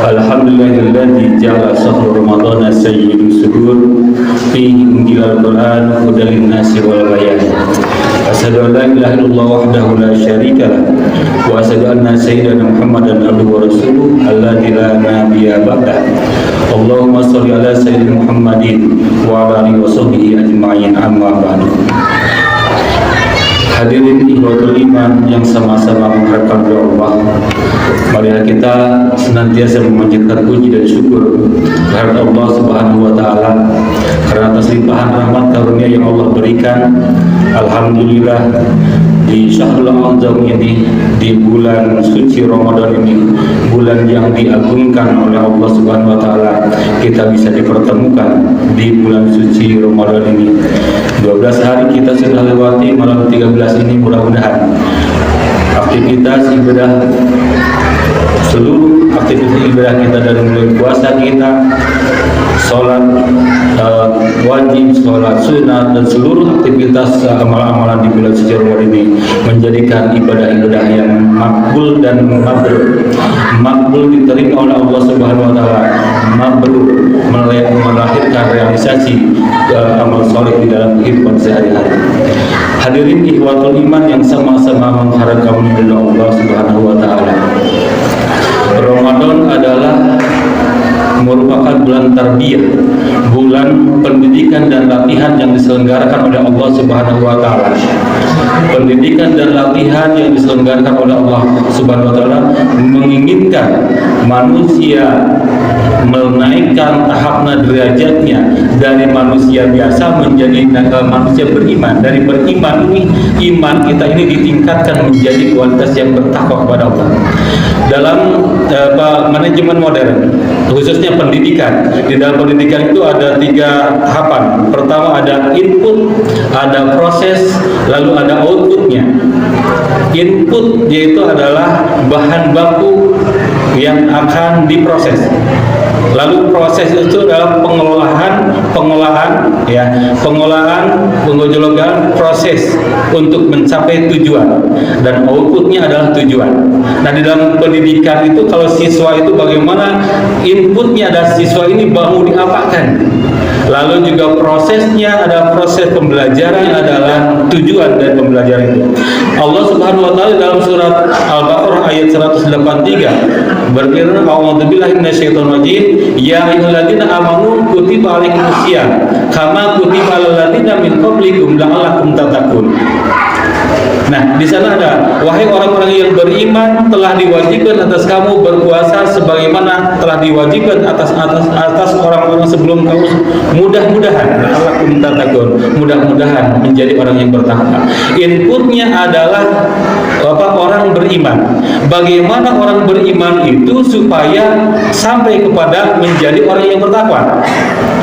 Alhamdulillahilladzi ja'ala shahra ramadhana sayyidul suhur fihi unzilal Qur'an hudan lin-nasi wal bayan. Asyhadu an la ilaha illallah wahdahu la syarika lah wa asyhadu anna sayyidana Muhammadan abduhu wa rasuluh alladzi la nabiyya ba'dah. Allahumma shalli ala sayyidina Muhammadin wa ala alihi wa sahbihi ajma'in, amma ba'du. Hadirin ikhwatul iman yang sama-sama mengharapkan doa Allah, marilah kita senantiasa memanjatkan puji dan syukur kepada Allah Subhanahu wa taala karena atas limpahan rahmat karunia yang Allah berikan. Alhamdulillah, di Syahrul Azam ini, di bulan suci Ramadan ini, bulan yang diagungkan oleh Allah Subhanahu wa taala, kita bisa dipertemukan di bulan suci Ramadan ini. 12 hari kita sudah lewati, malam 13 ini mudah-mudahan aktivitas ibadah, seluruh aktivitas ibadah kita dari mulai puasa kita, sholat wajib, sholat sunat, dan seluruh aktivitas amalan-amalan di bulan suci Ramadan ini menjadikan ibadah-ibadah yang makbul dan makbul diterima oleh Allah Subhanahu wa taala, makbul melahirkan realisasi amal soleh di dalam kehidupan sehari-hari. Hadirin ikhwatul iman yang sama-sama mengharapkan ridha Allah Subhanahu wa taala. Ramadan adalah merupakan bulan tarbiyah, bulan pendidikan dan latihan yang diselenggarakan oleh Allah Subhanahu wa taala. Pendidikan dan latihan yang diselenggarakan oleh Allah Subhanahu wa taala menginginkan manusia menaikkan tahap derajatnya dari manusia biasa menjadi manusia beriman. Dari beriman ini, iman kita ini ditingkatkan menjadi kualitas yang bertakwa kepada Allah. Dalam manajemen modern, khususnya pendidikan, di dalam pendidikan itu ada 3 tahapan. Pertama ada input, ada proses, lalu ada outputnya. Input yaitu adalah bahan baku yang akan diproses. Lalu proses itu adalah pengolahan, penggojologan proses untuk mencapai tujuan, dan outputnya adalah tujuan. Nah, di dalam pendidikan itu kalau siswa itu bagaimana inputnya adalah siswa ini mau diapakan. Lalu juga prosesnya ada proses pembelajaran adalah tujuan dari pembelajaran itu. Allah Subhanahu wa taala dalam surat Al-Baqarah ayat 183 berfirman, "A'udzubillahi minasyaitonir rajim, ya ayyuhalladzina amanu kutiba alaikumusiyam kama kutiba alal ladzina min qablikum la'allakum tattaqun." Nah, di sana ada, wahai orang-orang yang beriman, telah diwajibkan atas kamu berpuasa sebagaimana telah diwajibkan atas orang-orang sebelum kamu. Mudah-mudahan la'allakum tattaqun, mudah-mudahan menjadi orang yang bertakwa. Inputnya adalah orang beriman. Bagaimana orang beriman itu supaya sampai kepada menjadi orang yang bertakwa?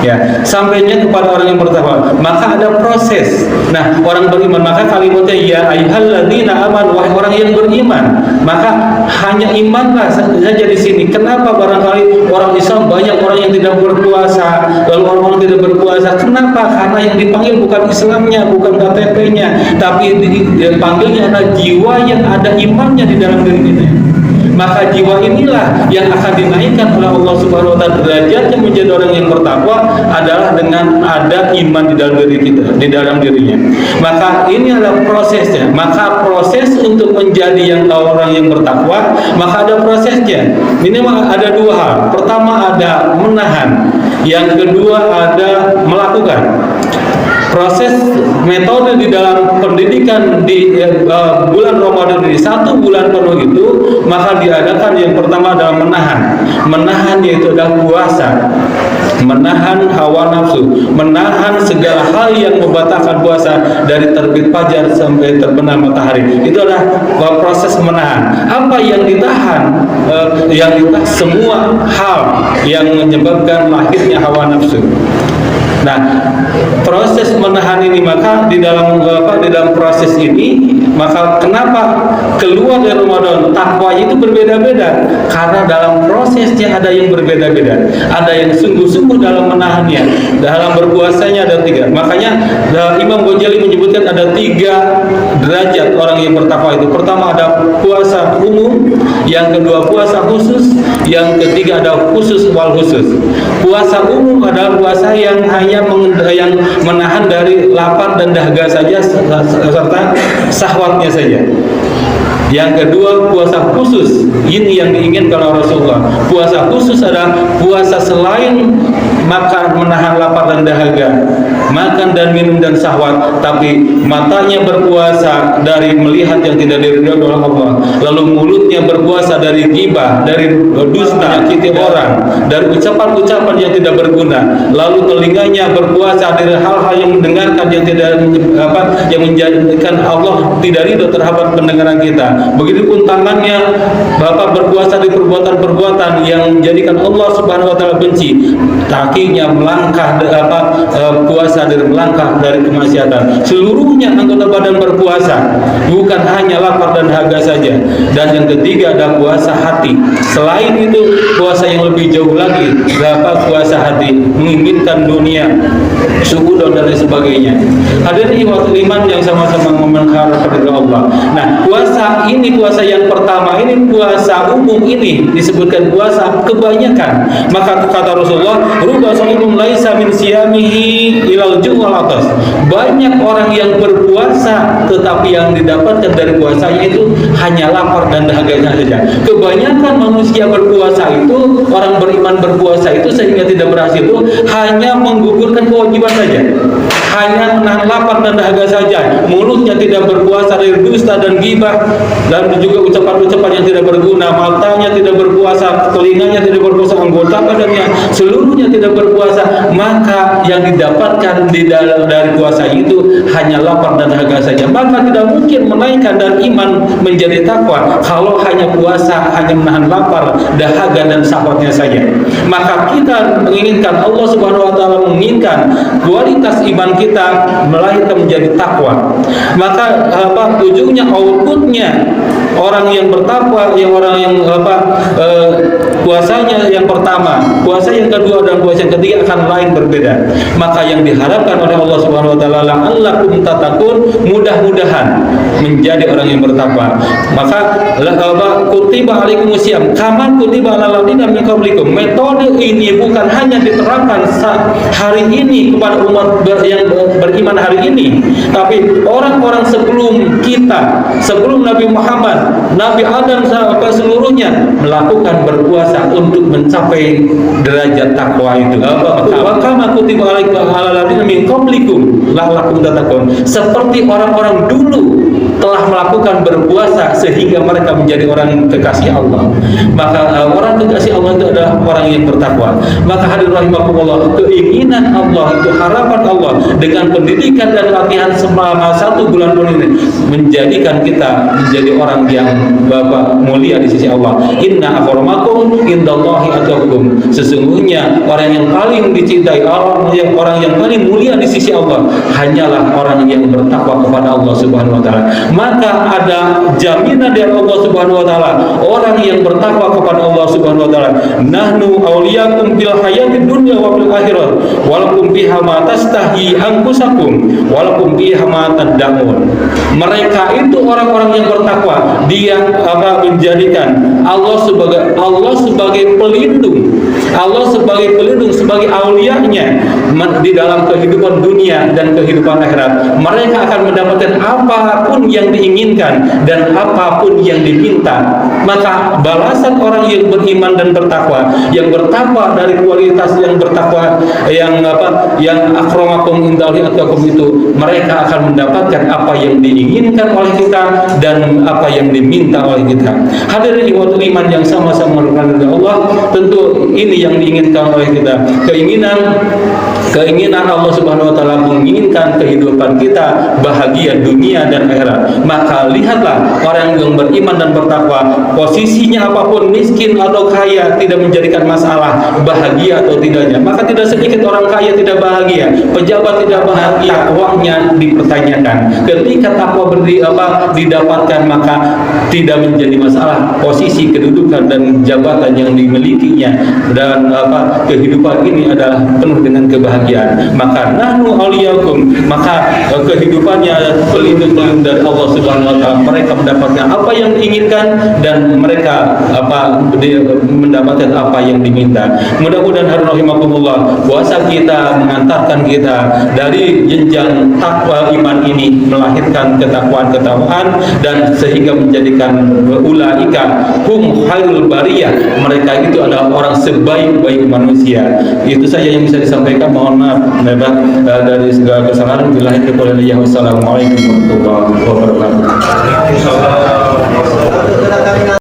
Ya, sampainya kepada orang yang bertakwa, maka ada proses. Nah, orang beriman, maka kalimatnya ya ayyuhalladzina amanu, wahai orang yang beriman. Maka hanya imanlah saja di sini. Kenapa barangkali orang Islam banyak orang yang tidak berpuasa, lalu orang tidak berpuasa? Kenapa? Karena yang dipanggil bukan Islamnya, bukan KTP-nya, tapi dipanggilnya adalah jiwa yang ada imannya di dalam diri kita. Maka jiwa inilah yang akan dinaikkan oleh Allah Subhanahu wa taala derajatnya menjadi orang yang bertakwa adalah dengan ada iman di dalam diri kita, di dalam dirinya. Maka ini adalah prosesnya. Maka proses untuk menjadi orang yang bertakwa, maka ada prosesnya. Minimal ada 2 hal. Pertama ada menahan, yang kedua ada melakukan. Proses metode di dalam pendidikan di bulan Ramadan ini 1 bulan penuh itu, maka diadakan yang pertama adalah menahan yaitu adalah puasa, menahan hawa nafsu, menahan segala hal yang membatalkan puasa dari terbit fajar sampai terbenam matahari. Itu adalah proses menahan. Apa yang ditahan? Yang ditahan semua hal yang menyebabkan lahirnya hawa nafsu. Nah, proses menahan ini, maka di dalam proses ini, maka kenapa keluar dari Ramadan takwa itu berbeda-beda? Karena dalam prosesnya ada yang berbeda-beda. Ada yang sungguh-sungguh dalam menahannya, dalam berpuasanya ada 3. Makanya Imam Ghazali menyebutkan ada 3 derajat orang yang bertakwa itu. Pertama ada puasa umum, yang kedua puasa khusus, yang ketiga ada khusus wal khusus. Puasa umum adalah puasa yang hanya yang menahan dari lapar dan dahaga saja serta syahwatnya saja. Yang kedua puasa khusus, ini yang diinginkan oleh Rasulullah. Puasa khusus adalah puasa selain makan, menahan lapar dan dahaga, makan dan minum dan syahwat, tapi matanya berpuasa dari melihat yang tidak diridhoi oleh Allah, lalu mulutnya berpuasa dari ghibah, dari dusta, menyakiti orang, dari ucapan-ucapan yang tidak berguna, lalu telinganya berpuasa dari hal-hal yang mendengarkan yang tidak yang menjadikan Allah tidak ridho terhadap pendengaran kita. Begitupun tangannya berpuasa di perbuatan-perbuatan yang menjadikan Allah Subhanahu wa taala benci. Kakinya melangkah puasa dari melangkah dari kemaksiatan. Seluruhnya anggota badan berpuasa, bukan hanya lapar dan dahaga saja. Dan yang ketiga ada puasa hati. Selain itu puasa yang lebih jauh lagi, puasa hati, menginginkan dunia, suudon dan lain sebagainya. Hadirin iman yang sama-sama mengharap kepada Allah. Nah, puasa yang pertama ini, puasa umum ini disebutkan puasa kebanyakan. Maka kata Rasulullah, ruba shaimun laisa min siyamihi ilal ju' wal atas. Banyak orang yang berpuasa tetapi yang didapatkan dari puasanya itu hanya lapar dan dahaganya saja. Kebanyakan manusia berpuasa itu, orang beriman berpuasa itu sehingga tidak berhasil itu hanya menggugurkan kewajiban saja, hanya menahan lapar dan dahaga saja. Mulutnya tidak berpuasa dari dusta dan ghibah dan juga ucapan-ucapan yang tidak berguna. Matanya tidak berpuasa, telinganya tidak berpuasa, anggota badannya seluruhnya tidak berpuasa. Maka yang didapatkan dari puasa itu hanya lapar dan dahaga saja. Maka tidak mungkin menaikkan dan iman menjadi takwa kalau hanya puasa, hanya menahan lapar, dahaga dan syahwatnya saja. Maka kita menginginkan, Allah Subhanahu wa taala menginginkan kualitas iman kita melahirkan menjadi takwa. Maka ujungnya, outputnya, orang yang bertakwa, orang yang puasanya yang pertama, puasa yang kedua dan puasa yang ketiga akan lain berbeda. Maka yang diharapkan oleh Allah Subhanahu wa taala, la'allakum tattaqun, mudah-mudahan menjadi orang yang bertakwa. Maka kutiba alaikumusiyam kama kutiba alal ladzina min qablikum. Metode ini bukan hanya diterapkan hari ini kepada umat yang beriman hari ini, tapi orang-orang sebelum kita, sebelum Nabi Muhammad, Nabi Adam sampai seluruhnya melakukan berpuasa untuk mencapai derajat takwa itu. Kama kutiba alal ladzina min qablikum la'allakum tattaqun. Seperti orang-orang dulu telah melakukan berpuasa sehingga mereka menjadi orang kekasih Allah. Maka orang kekasih Allah itu adalah orang yang bertakwa. Maka hadirin rahimakumullah, keinginan Allah itu, harapan Allah dengan pendidikan dan latihan selama 1 bulan pun ini menjadikan kita menjadi orang yang mulia di sisi Allah. Inna akramakum indallahi atqakum. Sesungguhnya orang yang paling dicintai, orang yang paling mulia di sisi Allah hanyalah orang yang bertakwa kepada Allah Subhanahu wa taala. Maka ada jaminan dari Allah Subhanahu wa taala, orang yang bertakwa kepada Allah Subhanahu wa taala, nahnu auliyakum bil hayatid dunya wa fil akhirah walakum fiha ma tastahi anfusakum walakum fiha ma tad'un. Mereka itu orang-orang yang bertakwa, dia menjadikan Allah sebagai pelindung, Allah sebagai pelindung, sebagai aulianya di dalam kehidupan dunia dan kehidupan akhirat. Mereka akan mendapatkan apapun yang diinginkan dan apapun yang diminta. Maka balasan orang yang beriman dan bertakwa, yang bertakwa dari kualitas yang bertakwa, yang akramakum indallahi atqakum itu, mereka akan mendapatkan apa yang diinginkan oleh kita dan apa yang diminta oleh kita. Hadirin iman yang sama-sama dengan Allah, tentu ini yang diinginkan oleh kita. Keinginan keinginan Allah Subhanahu wa taala menginginkan kehidupan kita bahagia dunia dan akhirat, maka lihatlah orang yang beriman dan bertakwa, posisinya apapun, miskin atau kaya, tidak menjadikan masalah bahagia atau tidaknya. Maka tidak sedikit orang kaya tidak bahagia, pejabat tidak bahagia, uangnya dipertanyakan. Ketika takwa didapatkan, maka tidak menjadi masalah posisi, kedudukan dan jabatan yang dimilikinya, dan kehidupan ini adalah penuh dengan kebahagiaan. Maka nahnu auliyakum, maka kehidupannya pelindung dari Allah Subhanahu wa taala. Mereka mendapatkan apa yang diinginkan dan mereka mendapatkan apa yang diminta. Mudah-mudahan rahimakumullah, puasa kita mengantarkan kita dari jenjang takwa iman ini melahirkan ketakwaan dan sehingga menjadikan ulaika hum khairul bariyah, mereka itu adalah orang sebaik-baik manusia. Itu saja yang bisa disampaikan. Mohon maaf dari segala kesalahan. Billahi taufiq. Wassalamualaikum warahmatullahi wabarakatuh.